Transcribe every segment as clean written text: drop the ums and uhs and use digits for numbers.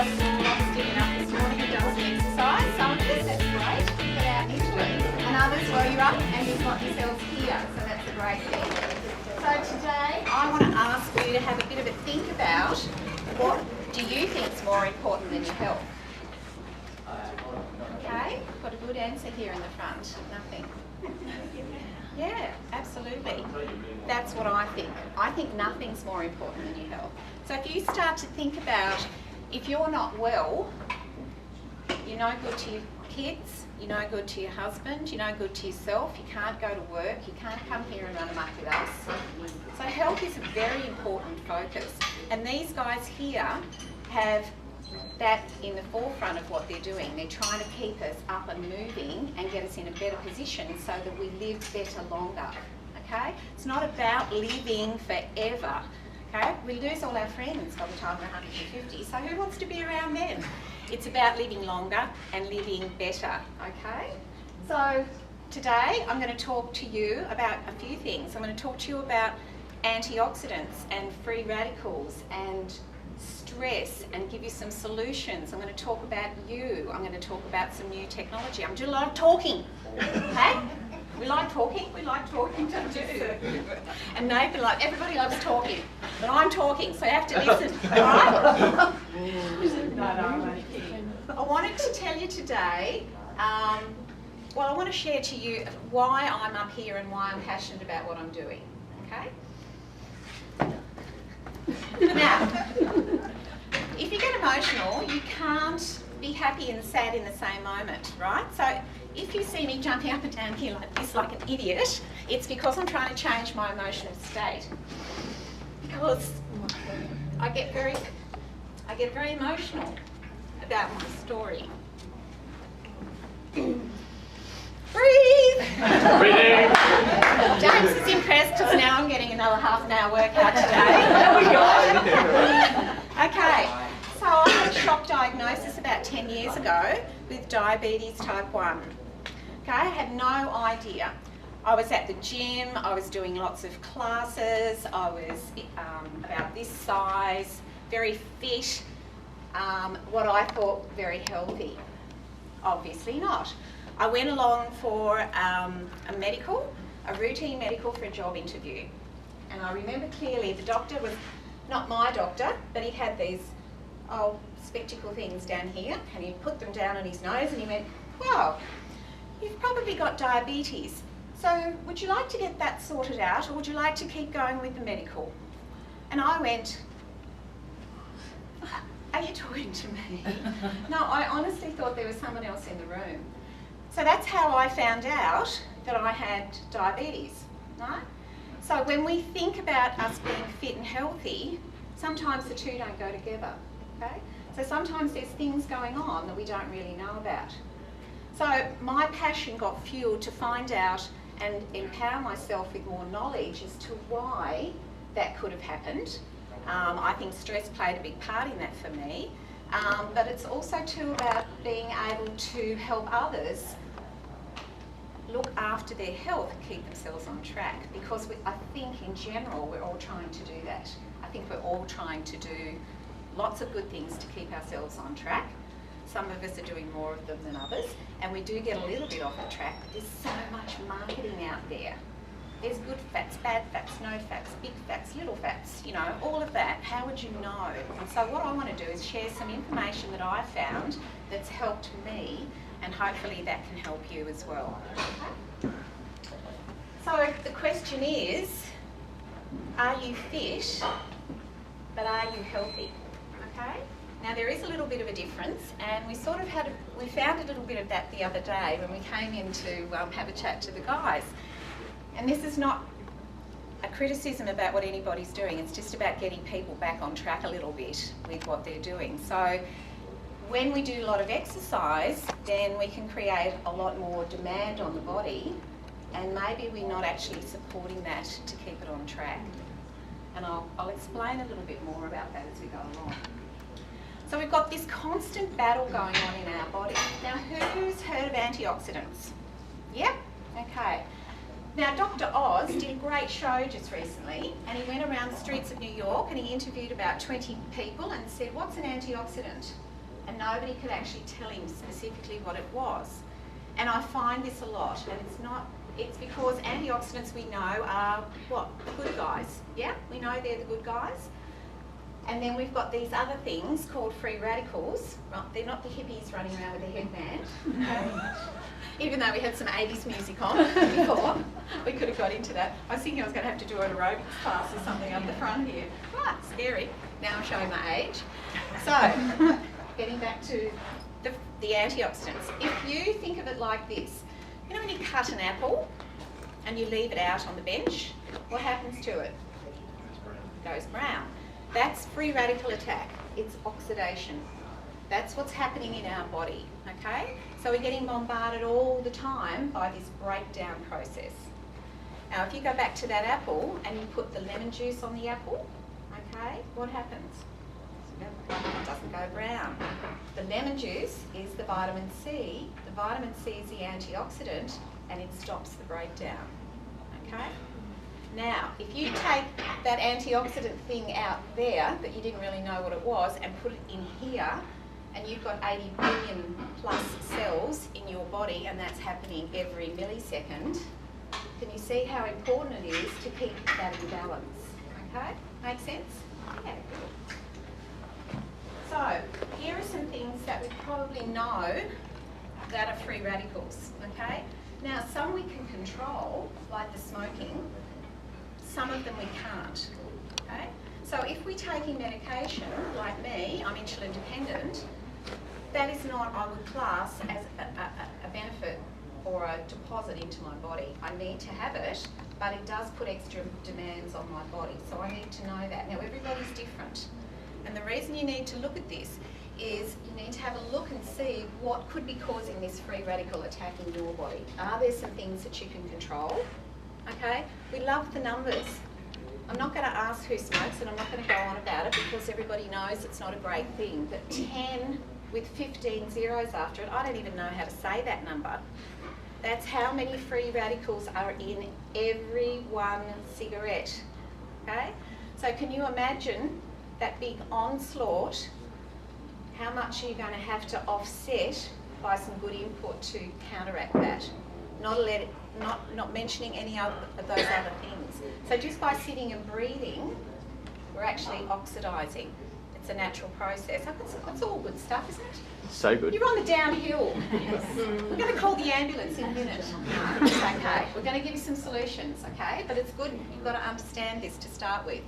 guys are all not sitting up this morning and done some exercise. Some of us, that's great, get out into it. And others, well, you're up and you've got yourselves here, so that's a great thing. So today, I want to ask you to have a bit of a think about what do you think is more important than your health? Okay, got a good answer here in the front. Nothing. Yeah, absolutely. That's what I think. I think nothing's more important than your health. So if you start to think about, if you're not well, you're no good to your kids, you're no good to your husband, you're no good to yourself, you can't go to work, you can't come here and run amok with us. So health is a very important focus. And these guys here have that in the forefront of what they're doing. They're trying to keep us up and moving and get us in a better position so that we live better longer, okay? It's not about living forever, okay? We lose all our friends by the time we're 150, so who wants to be around then? It's about living longer and living better, okay? So today I'm going to talk to you about a few things. I'm going to talk to you about antioxidants and free radicals and stress and give you some solutions. I'm going to talk about you. I'm going to talk about some new technology. I'm going to do a lot of talking. Okay? We like talking. We like talking, don't you? And Nathan, like, everybody loves talking. But I'm talking, so you have to listen. All right? No, I'm only kidding. I wanted to tell you today, well, I want to share to you why I'm up here and why I'm passionate about what I'm doing. Okay? Now, if you get emotional, you can't be happy and sad in the same moment, right? So if you see me jumping up and down here like this, like an idiot, it's because I'm trying to change my emotional state. Because I get very emotional about my story. Breathe! Breathing! James is impressed because now I'm getting another half an hour workout today. There we go! Okay, so I had a shock diagnosis about 10 years ago with diabetes type 1. Okay, I had no idea. I was at the gym, I was doing lots of classes, I was about this size, very fit, what I thought very healthy. Obviously not. I went along for a routine medical for a job interview. And I remember clearly the doctor was not my doctor, but he had these spectacle things down here, and he put them down on his nose and he went, "Well, you've probably got diabetes. So would you like to get that sorted out, or would you like to keep going with the medical?" And I went, "Are you talking to me?" No, I honestly thought there was someone else in the room. So that's how I found out that I had diabetes, right? So when we think about us being fit and healthy, sometimes the two don't go together, okay? So sometimes there's things going on that we don't really know about. So my passion got fueled to find out and empower myself with more knowledge as to why that could have happened. I think stress played a big part in that for me, but it's also too about being able to help others look after their health and keep themselves on track, because I think in general we're all trying to do that. I think we're all trying to do lots of good things to keep ourselves on track. Some of us are doing more of them than others, and we do get a little bit off the track. There's so much marketing out there. There's good fats, bad fats, no fats, big fats, little fats, you know, all of that. How would you know? And so what I want to do is share some information that I found that's helped me, and hopefully that can help you as well. Okay? So the question is, are you fit, but are you healthy? Okay? Now there is a little bit of a difference, and we sort of we found a little bit of that the other day when we came in to have a chat to the guys. And this is not a criticism about what anybody's doing, it's just about getting people back on track a little bit with what they're doing. So when we do a lot of exercise, then we can create a lot more demand on the body, and maybe we're not actually supporting that to keep it on track. And I'll explain a little bit more about that as we go along. So we've got this constant battle going on in our body. Now, who's heard of antioxidants? Yep, okay. Now, Dr. Oz did a great show just recently, and he went around the streets of New York and he interviewed about 20 people and said, "What's an antioxidant?" and nobody could actually tell him specifically what it was. And I find this a lot, and it's because antioxidants we know are, what, the good guys. Yeah, we know they're the good guys. And then we've got these other things called free radicals. Well, they're not the hippies running around with a headband. Okay? Even though we had some 80s music on before, we could have got into that. I was thinking I was going to have to do an aerobics class or something up the front here. Ah, scary. Now I'm showing my age. So, getting back to the antioxidants. If you think of it like this, you know when you cut an apple and you leave it out on the bench, what happens to it? It goes brown. That's free radical attack. It's oxidation. That's what's happening in our body, okay? So we're getting bombarded all the time by this breakdown process. Now, if you go back to that apple and you put the lemon juice on the apple, okay, what happens? It doesn't go brown. The lemon juice is the vitamin C. The vitamin C is the antioxidant, and it stops the breakdown, okay? Now, if you take that antioxidant thing out there that you didn't really know what it was and put it in here, and you've got 80 billion plus cells in your body, and that's happening every millisecond, can you see how important it is to keep that in balance? Okay? Make sense? Yeah, good. So, here are some things that we probably know that are free radicals, okay? Now, some we can control, like the smoking. Some of them we can't, okay? So if we're taking medication, like me, I'm insulin dependent, that is not, I would class as a benefit or a deposit into my body. I need to have it, but it does put extra demands on my body, so I need to know that. Now, everybody's different, and the reason you need to look at this is you need to have a look and see what could be causing this free radical attack in your body. Are there some things that you can control? Okay, we love the numbers. I'm not going to ask who smokes, and I'm not going to go on about it because everybody knows it's not a great thing. But 10 with 15 zeros after it, I don't even know how to say that number. That's how many free radicals are in every one cigarette. Okay, so can you imagine that big onslaught? How much are you going to have to offset by some good input to counteract that? Not mentioning any of those other things. So just by sitting and breathing, we're actually oxidising. It's a natural process. It's all good stuff, isn't it? So good. You're on the downhill. We're going to call the ambulance in a minute. It's okay. We're going to give you some solutions, okay? But it's good. You've got to understand this to start with.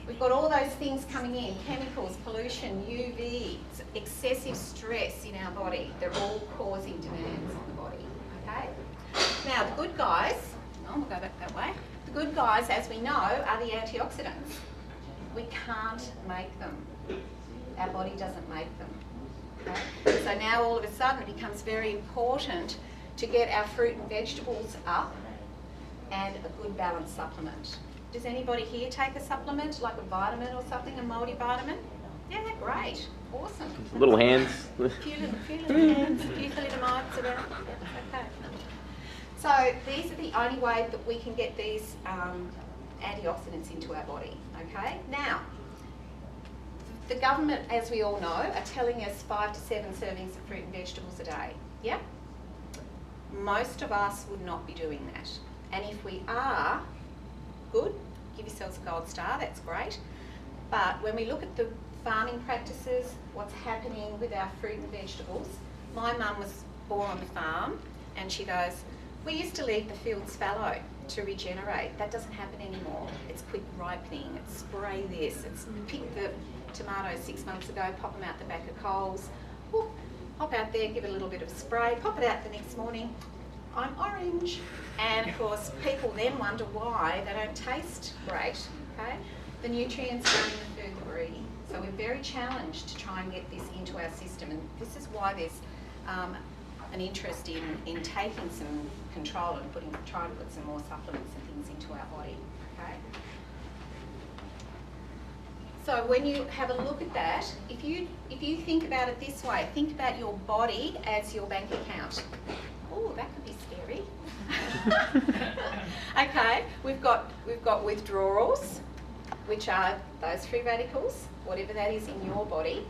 We've got all those things coming in, chemicals, pollution, UV, excessive stress in our body. They're all causing demands on the body, okay? Now, the good guys, we'll go back that way. The good guys, as we know, are the antioxidants. We can't make them. Our body doesn't make them. Okay? So now all of a sudden it becomes very important to get our fruit and vegetables up and a good balanced supplement. Does anybody here take a supplement, like a vitamin or something, a multivitamin? Yeah, great. Awesome. Little hands. Few little hands, a few thalidomides around. Yeah, okay. So these are the only way that we can get these antioxidants into our body, okay? Now, the government, as we all know, are telling us 5 to 7 servings of fruit and vegetables a day, yeah? Most of us would not be doing that. And if we are, good, give yourselves a gold star, that's great. But when we look at the farming practices, what's happening with our fruit and vegetables, my mum was born on the farm and she goes, we used to leave the fields fallow to regenerate. That doesn't happen anymore. It's quick ripening, it's spray this, it's pick the tomatoes 6 months ago, pop them out the back of Coles, whoop, pop out there, give it a little bit of spray, pop it out the next morning, I'm orange. And of course, people then wonder why they don't taste great, okay? The nutrients are in the food that we're eating. So we're very challenged to try and get this into our system, and this is why there's an interest in taking some control and trying to put some more supplements and things into our body, okay? So when you have a look at that, if you think about it this way, think about your body as your bank account. Oh, that could be scary. Okay, we've got withdrawals, which are those free radicals, whatever that is in your body,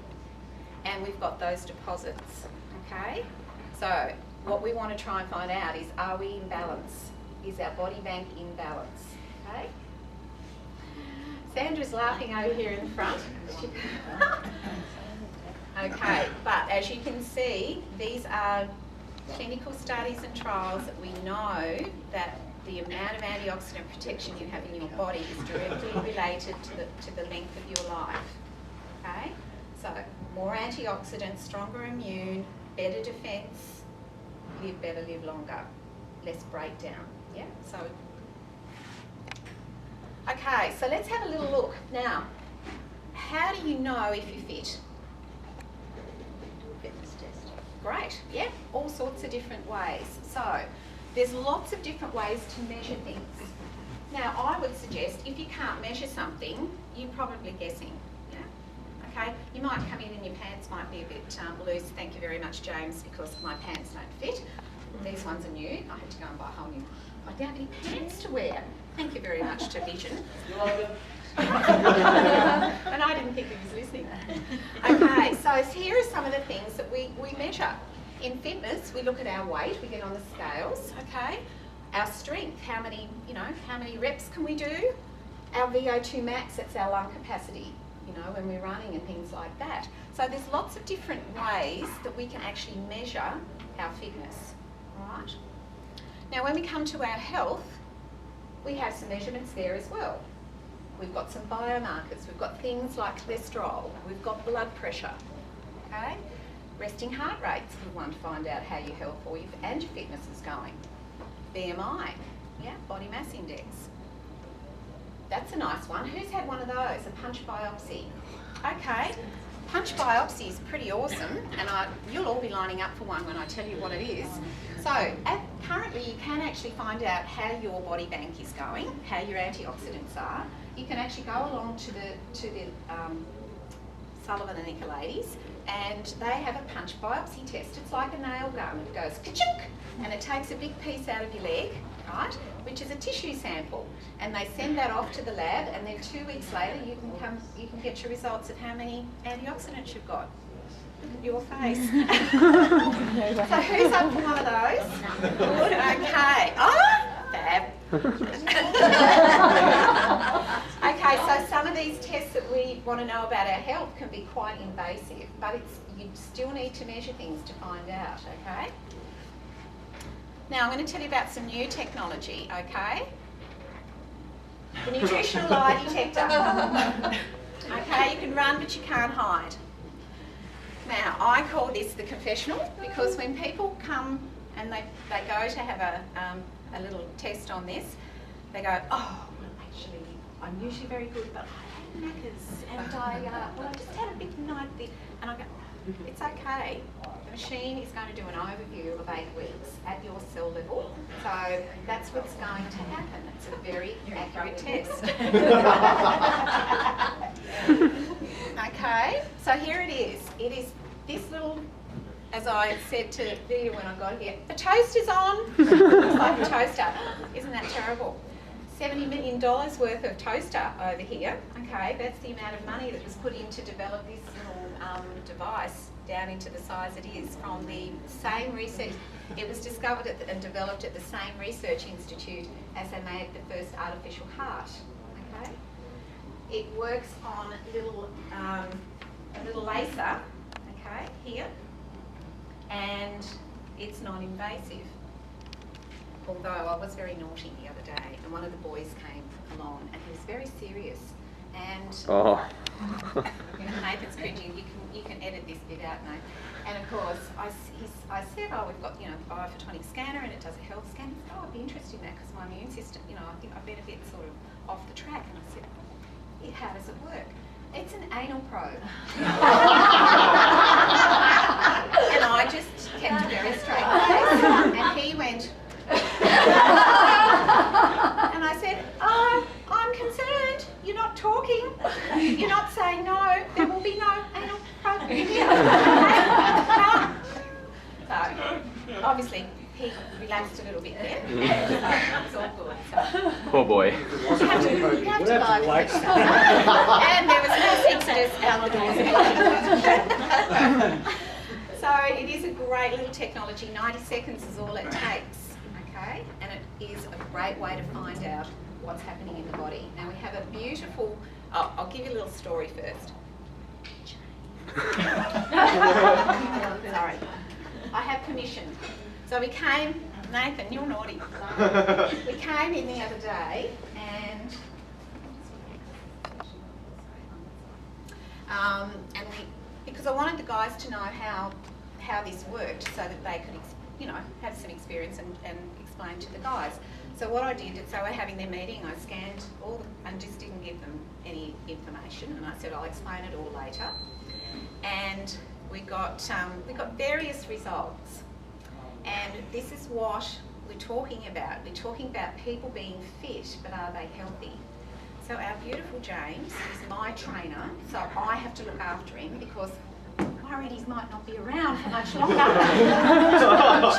and we've got those deposits, okay? So what we want to try and find out is, are we in balance? Is our body bank in balance, okay? Sandra's laughing over here in the front. Okay, but as you can see, these are clinical studies and trials that we know that the amount of antioxidant protection you have in your body is directly related to the length of your life. Okay? So, more antioxidants, stronger immune, better defence, live better, live longer, less breakdown. Yeah? So, okay, so let's have a little look. Now, how do you know if you're fit? Fitness test. Great, yeah, all sorts of different ways. So, there's lots of different ways to measure things. Now, I would suggest if you can't measure something, you're probably guessing. Yeah? Okay, you might come in and your pants might be a bit loose. Thank you very much, James, because my pants don't fit. These ones are new. I had to go and buy a whole new. I don't have any pants to wear. Thank you very much to Vision. You're welcome. And I didn't think he was listening. Okay, so here are some of the things that we measure. In fitness, we look at our weight, we get on the scales, okay? Our strength, how many reps can we do? Our VO2 max, that's our lung capacity, when we're running and things like that. So there's lots of different ways that we can actually measure our fitness, all right? Now when we come to our health, we have some measurements there as well. We've got some biomarkers, we've got things like cholesterol, we've got blood pressure, okay? Resting heart rate's a good one to find out how your health and your fitness is going. BMI, yeah, body mass index. That's a nice one. Who's had one of those, a punch biopsy? Okay, punch biopsy is pretty awesome, and you'll all be lining up for one when I tell you what it is. So, currently you can actually find out how your body bank is going, how your antioxidants are. You can actually go along to the Sullivan and Nicolaides, and they have a punch biopsy test. It's like a nail gun. It goes ka-chunk, and it takes a big piece out of your leg, right, which is a tissue sample, and they send that off to the lab, and then 2 weeks later you can get your results of how many antioxidants you've got. Look at your face. So who's up for one of those? Good. Okay. Oh, fab. Okay, so some of these tests that we want to know about our health can be quite invasive, but you still need to measure things to find out, okay? Now I'm going to tell you about some new technology, okay? The nutritional lie detector. Okay, you can run but you can't hide. Now I call this the confessional, because when people come and they go to have a little test on this, they go, oh, well actually I'm usually very good, but I had knackers and I just had a big night there. And I go, it's okay. The machine is going to do an overview of 8 weeks at your cell level. So that's what's going to happen. It's a very accurate test. Okay, so here it is. It is this little, as I said to Vita when I got here, the toaster's on. It's like a toaster. Isn't that terrible? $70 million worth of toaster over here. Okay, that's the amount of money that was put in to develop this little device down into the size it is from the same research. It was discovered and developed at the same research institute as they made the first artificial heart. Okay, it works on a little laser. Okay, here, and it's non-invasive. Although I was very naughty the other day, and one of the boys came along, and he was very serious. And Nathan's cringing. You can edit this bit out, Nate. And of course, I said, oh, we've got a 5 for 20 scanner, and it does a health scan. He said, oh, I'd be interested in that because my immune system, I think I've been a bit sort of off the track. And I said, how does it work? It's an anal probe. And I just kept a very straight face, and he went. And I said, I'm concerned. You're not talking. You're not saying no. There will be no anal probe here. So, obviously, he relaxed a little bit there. So it's all good. So. Poor boy. You have to like. And there was mass exodus out the doors. So it is a great little technology. 90 seconds is all it takes, okay? And it is a great way to find out what's happening in the body. Now we have a beautiful, I'll give you a little story first. Sorry. I have permission. So we came, Nathan, you're naughty. We came in the other day and because I wanted the guys to know how this worked so that they could, have some experience and explain to the guys. So what I did, so we're having their meeting, I scanned all and just didn't give them any information, and I said I'll explain it all later. And we got various results, and this is what we're talking about. We're talking about people being fit, but are they healthy? So our beautiful James is my trainer, so I have to look after him because I'm worried he might not be around for much longer.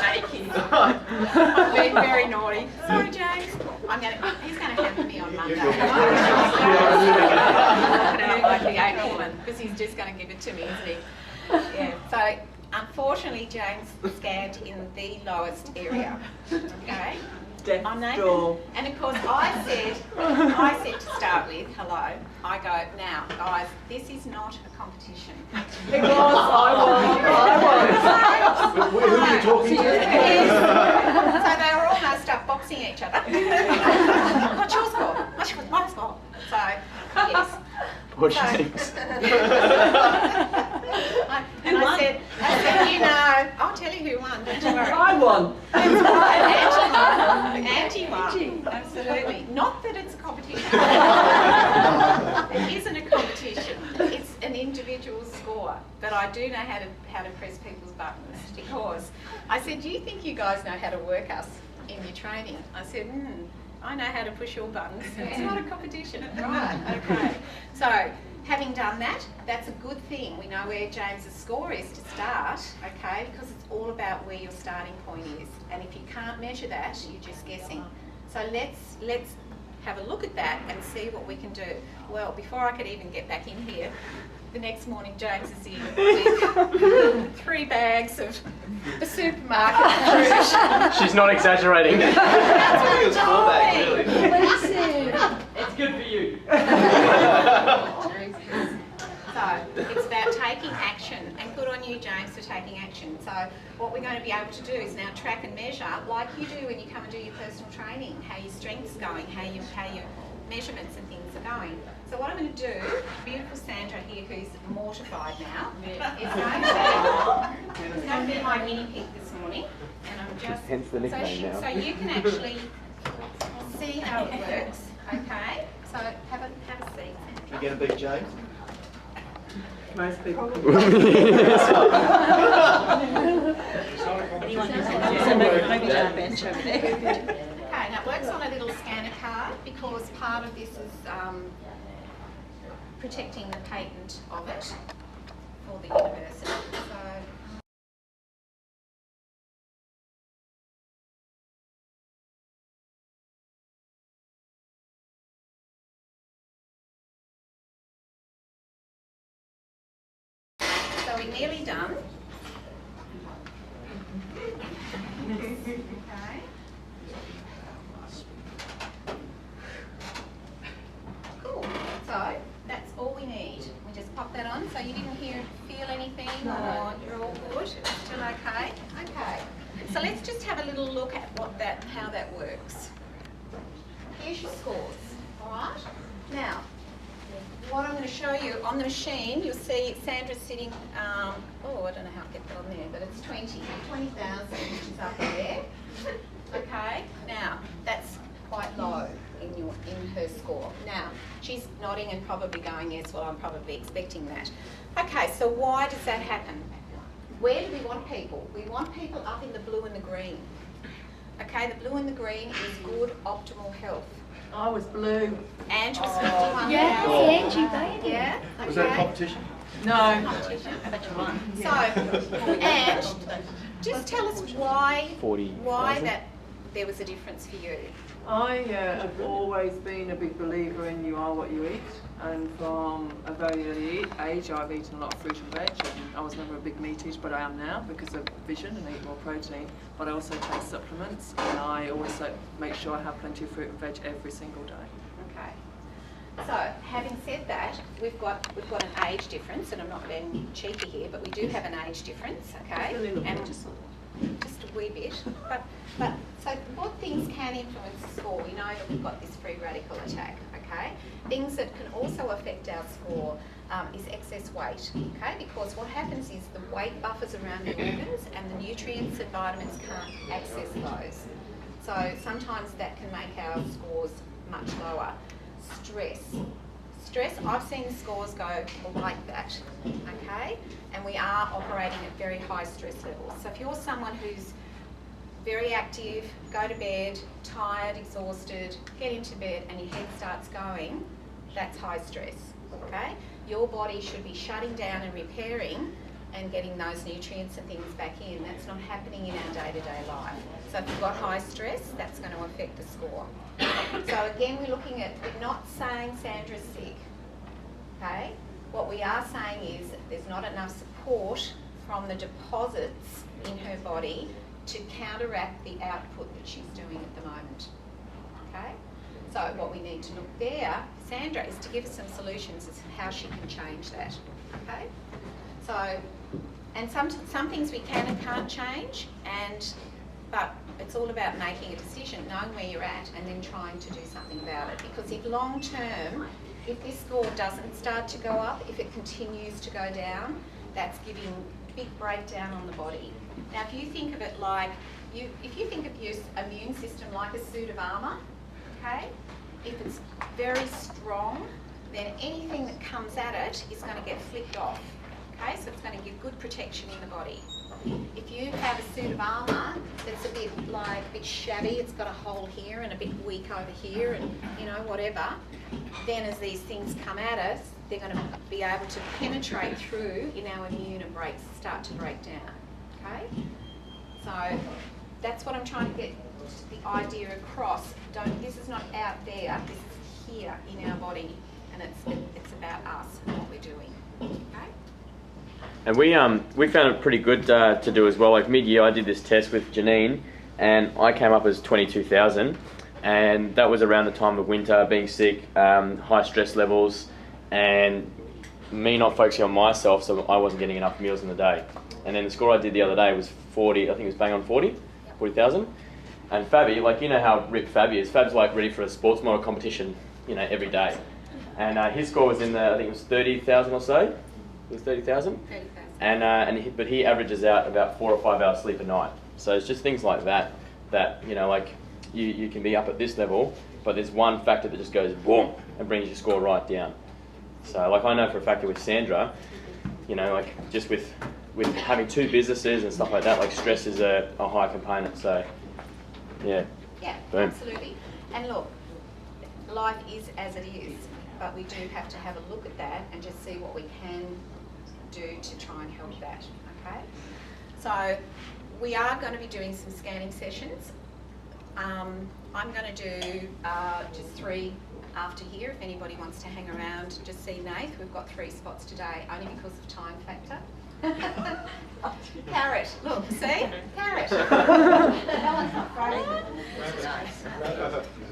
Shaky. I'm being very naughty. Sorry, James. He's going to hammer me on Monday. I'm like the acorn because he's just going to give it to me, isn't he? Yeah. So unfortunately, James scanned in the lowest area. Okay. I'm Nathan. And of course I said to start with, hello, I go, now guys, this is not a competition. It was, I was. Who are you talking to? So they were almost up boxing each other. What's your score? What's my score? So, yes. Poor James. And I said, I'll tell you who won, don't you worry. I won. Angie won. Absolutely. Not that it's a competition. It isn't a competition. It's an individual score. But I do know how to press people's buttons because I said, do you think you guys know how to work us in your training? I said, I know how to push your buttons. It's not a competition. Right, okay. So, having done that, that's a good thing. We know where James's score is to start, okay, because it's all about where your starting point is. And if you can't measure that, you're just guessing. So let's have a look at that and see what we can do. Well, before I could even get back in here, the next morning James is in with 3 bags of the supermarket fruit. She's not exaggerating. That's It's 4 bags, really. Listen. It's good for you. So it's about taking action, and good on you, James, for taking action. So what we're going to be able to do is now track and measure, like you do when you come and do your personal training, how your strength's going, how your measurements and things are going. So what I'm going to do, beautiful Sandra here, who's mortified now, is going to be my guinea pig this morning, and I'm just hence the nickname now. So you can actually see how it works. Okay, so have a seat. You get a big James? Most people. So maybe our bench over there. Okay, now it works on a little scanner card because part of this is protecting the patent of it for the university. So we're nearly done. Okay. Cool. So that's all we need. We just pop that on. So you didn't feel anything, or you're all good? Still okay? Okay. So let's just have a little look at how that works. Here's your scores. All right. Now, what I'm going to show you on the machine, you'll see Sandra's sitting. I don't know how to get that on there, but it's 20,000, which is up there. Okay. Now that's quite low in her score. Now she's nodding and probably going, yes. Well, I'm probably expecting that. Okay. So why does that happen? Where do we want people? We want people up in the blue and the green. Okay. The blue and the green is good, optimal health. I was blue. Ange was 51. Yeah, Angie, baby. Yeah. Okay. was that a competition? No. Competition. But you won. So, Ange, just tell us why 40,000. that there was a difference for you. I have always been a big believer in you are what you eat, and from a very early age I've eaten a lot of fruit and veg, and I was never a big meat eater, but I am now because of vision and eat more protein. But I also take supplements, and I always make sure I have plenty of fruit and veg every single day. Okay. So, having said that, we've got an age difference, and I'm not being cheeky here, but we do have an age difference, okay? A little bit, And just a wee bit. But so what things can influence the score? We know that we've got this free radical attack, okay? Things that can also affect our score is excess weight, okay? Because what happens is the weight buffers around the organs, and the nutrients and vitamins can't access those. So sometimes that can make our scores much lower. Stress, I've seen the scores go like that, okay? And we are operating at very high stress levels. So if you're someone who's very active, go to bed, tired, exhausted, get into bed and your head starts going, that's high stress, okay? Your body should be shutting down and repairing and getting those nutrients and things back in. That's not happening in our day-to-day life. So if you've got high stress, that's going to affect the score. So again, we're not saying Sandra's sick, okay? What we are saying is there's not enough support from the deposits in her body to counteract the output that she's doing at the moment, okay? So what we need to look there, Sandra, is to give us some solutions as to how she can change that, okay? So, and some things we can and can't change, but it's all about making a decision, knowing where you're at, and then trying to do something about it. Because if long term, if this score doesn't start to go up, if it continues to go down, that's giving big breakdown on the body. Now, if you think of it like, if you think of your immune system like a suit of armour, okay? If it's very strong, then anything that comes at it is going to get flicked off. Okay, so it's going to give good protection in the body. If you have a suit of armour that's a bit shabby, it's got a hole here and a bit weak over here and, whatever, then as these things come at us, they're going to be able to penetrate through in our immune and start to break down. Okay? So that's what I'm trying to get the idea across. This is not out there, this is here in our body, and it's about us and what we're doing. Okay? And we found it pretty good to do as well. Like mid-year, I did this test with Jenene, and I came up as 22,000, and that was around the time of winter, being sick, high stress levels, and me not focusing on myself, so I wasn't getting enough meals in the day. And then the score I did the other day was 40, I think it was bang on 40,000. And Fabby, like, you know how ripped Fabby is. Fab's like ready for a sports model competition, every day. And his score was in the, I think it was 30,000 or so. It was 30,000. 30,000. But he averages out about 4 or 5 hours sleep a night. So it's just things like that, like you can be up at this level, but there's one factor that just goes boom and brings your score right down. So like I know for a fact that with Sandra, like just with having 2 businesses and stuff like that, like stress is a high component. So yeah. Yeah, Boom. absolutely. And look, life is as it is, but we do have to have a look at that and just see what we can do to try and help that, okay? So we are going to be doing some scanning sessions. I'm going to do just 3 after here if anybody wants to hang around and just see Nath. We've got 3 spots today, only because of time factor. Carrot, look, see? Carrot.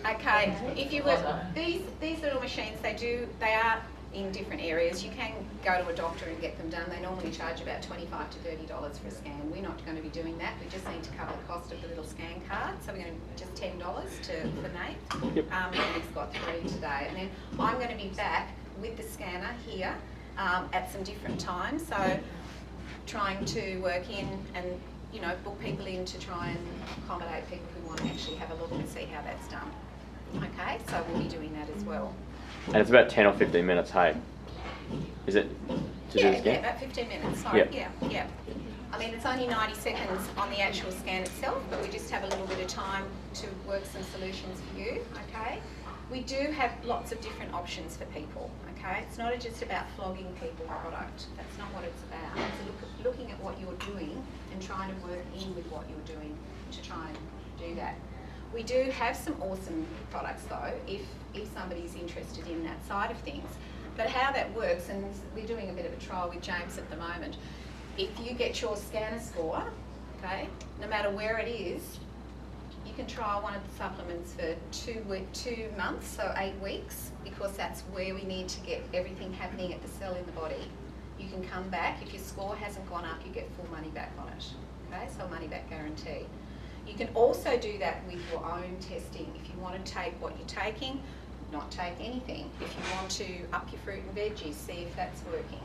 Okay, if you were, these little machines, they are in different areas. You can go to a doctor and get them done. They normally charge about $25 to $30 for a scan. We're not going to be doing that. We just need to cover the cost of the little scan card. So we're going to just $10 for Nate. Yep. And he's got 3 today. And then I'm going to be back with the scanner here at some different times. So trying to work in and book people in to try and accommodate people who want to actually have a look and see how that's done. Okay, so we'll be doing that as well. And it's about 10 or 15 minutes, hey? Is it to do this again? Yeah, about 15 minutes, sorry. Yep. Yeah. I mean, it's only 90 seconds on the actual scan itself, but we just have a little bit of time to work some solutions for you, okay? We do have lots of different options for people, okay? It's not just about flogging people with product. That's not what it's about. It's looking at what you're doing and trying to work in with what you're doing to try and do that. We do have some awesome products though, if somebody's interested in that side of things. But how that works, and we're doing a bit of a trial with James at the moment, if you get your scanner score, okay, no matter where it is, you can try one of the supplements for 2 months, so 8 weeks, because that's where we need to get everything happening at the cell in the body. You can come back. If your score hasn't gone up, you get full money back on it. Okay, so money back guarantee. You can also do that with your own testing. If you want to take what you're taking, not take anything. If you want to up your fruit and veggies, see if that's working.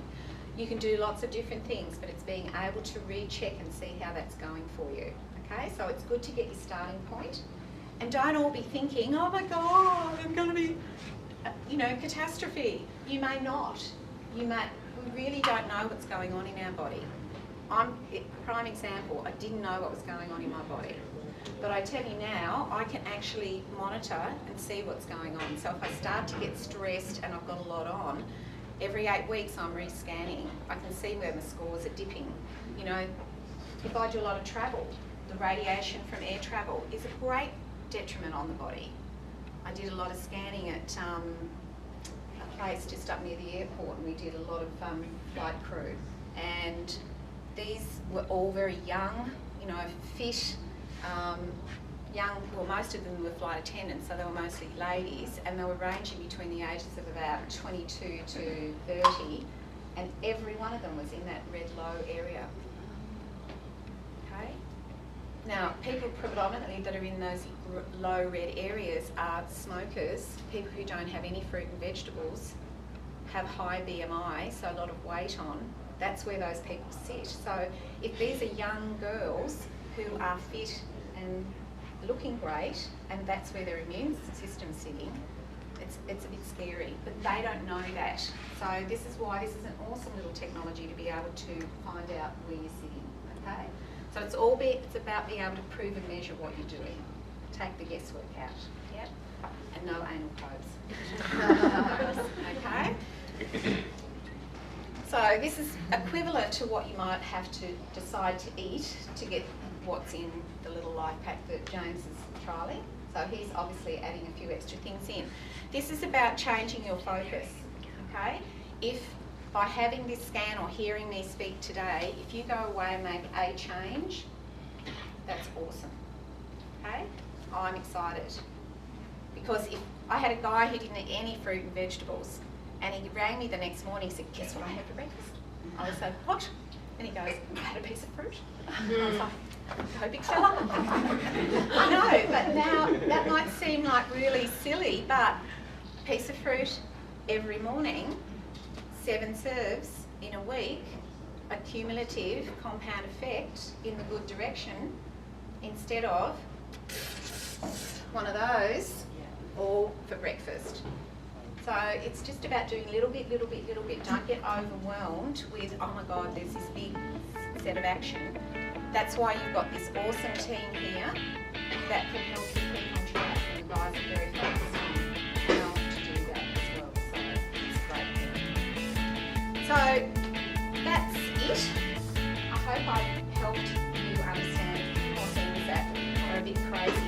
You can do lots of different things, but it's being able to recheck and see how that's going for you. Okay, so it's good to get your starting point. And don't all be thinking, oh my God, I'm going to be, catastrophe. You may not. We really don't know what's going on in our body. Prime example, I didn't know what was going on in my body. But I tell you now, I can actually monitor and see what's going on. So if I start to get stressed and I've got a lot on, every 8 weeks I'm re-scanning. I can see where my scores are dipping. If I do a lot of travel, the radiation from air travel is a great detriment on the body. I did a lot of scanning at a place just up near the airport, and we did a lot of flight crew. And these were all very young, fit, well, most of them were flight attendants, so they were mostly ladies, and they were ranging between the ages of about 22 to 30, and every one of them was in that red low area. Okay? Now, people predominantly that are in those low red areas are smokers, people who don't have any fruit and vegetables, have high BMI, so a lot of weight on. That's where those people sit. So if these are young girls who are fit and looking great, and that's where their immune system's sitting, it's a bit scary, but they don't know that. So this is why this is an awesome little technology to be able to find out where you're sitting, okay? So it's about being able to prove and measure what you're doing. Take the guesswork out, yeah? And no anal probes. Okay? So this is equivalent to what you might have to decide to eat to get what's in the little life pack that James is trialling. So he's obviously adding a few extra things in. This is about changing your focus, okay? If by having this scan or hearing me speak today, if you go away and make a change, that's awesome, okay? I'm excited. Because if I had a guy who didn't eat any fruit and vegetables, and he rang me the next morning and said, guess what I had for breakfast? I was like, what? And he goes, I had a piece of fruit. I was like, go big fella. I know, but now that might seem like really silly, but a piece of fruit every morning, 7 serves in a week, a cumulative compound effect in the good direction, instead of one of those all for breakfast. So it's just about doing little bit. Don't get overwhelmed with, oh my God, there's this big set of action. That's why you've got this awesome team here that can help you keep on track, and the guys are very focused on how to do that as well. So it's great. So that's it. I hope I've helped you understand a few more things that are a bit crazy